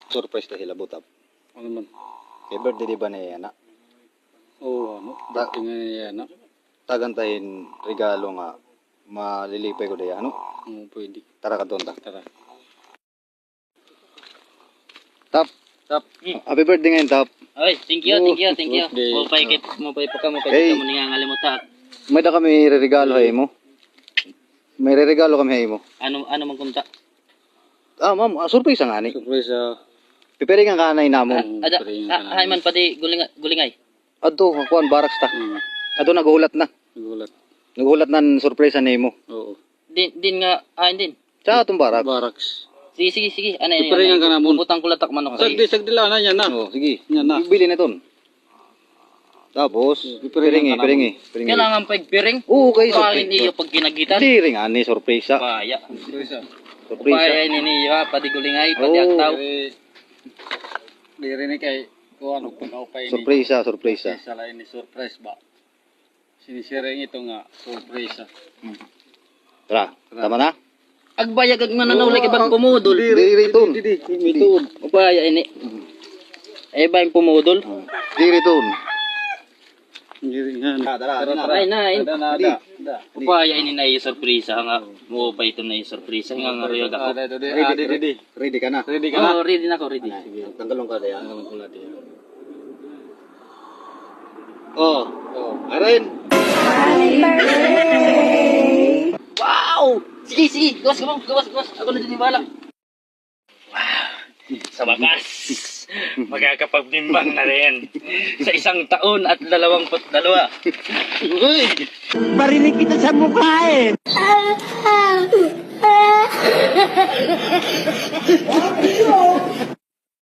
Surprise na sila butap. Ano man? Kay birthday di ba na yan? Oo, ano? Tingnan niya yan, Tagantahin regalo nga malilipay ko diyan, ano? Pwede. Tara ka doon ta. Tara. Tap. Tap. Happy birthday ngayon, Tap. Ay, thank you. Birthday. Mo pa ka mo Hey. kay mo nangangalimutan. May da kami regalo hay mo. May regalo kami hay mo. Ano man kumta? Ma'am, surprise nga ni. Surprise Pipiri nga kanay namo. Ada hay man pati gulingay. Adto, kuan baraks ta. Adto naguhulat na. Gulat. Naguhulat na surprise ni mo. Oo. Din nga din. Sa atong barak. Barracks. Sige. Ano yan? Iparingan ka na mo. Butang kulatak manok. Sagdi lang na yan na. Oh, sige. Yan na. Bili na ton. Tapos, piringi. Kailangan pagpiring. Oo, kay Kain surprise. iyo pag ginagitan. Piring ani surprise. Paya. Surprise. Surprise. Paya ni niyo pati gulingay pati Oo. aktaw. Diri ni kay kuan og pag-upay ni. Surprise. Sa lain ni surprise ba. Sinisireng ito nga surprise. Tara, tama na. Agbayag ag mananaw lagi bang pumudol. Diri ton. Mituod. Upaya ini. Eh ba yung pumudol? Diri ton. Diri nga. Ay na. Ada. Upaya ini na yung sorpresa nga. Mo pa ito na yung sorpresa nga nga riyag ako. Ready ka na. Ready ka na. Oh, ready na ako, ready. Tanggalong ka diyan. Oh, Aren. Wow! Sige, gawas. Ako na din bala. Wow! Sa wakas, magkakapagbimbang na rin. Sa 1 taon at 22. Uy! Marinig kita sa mukha eh.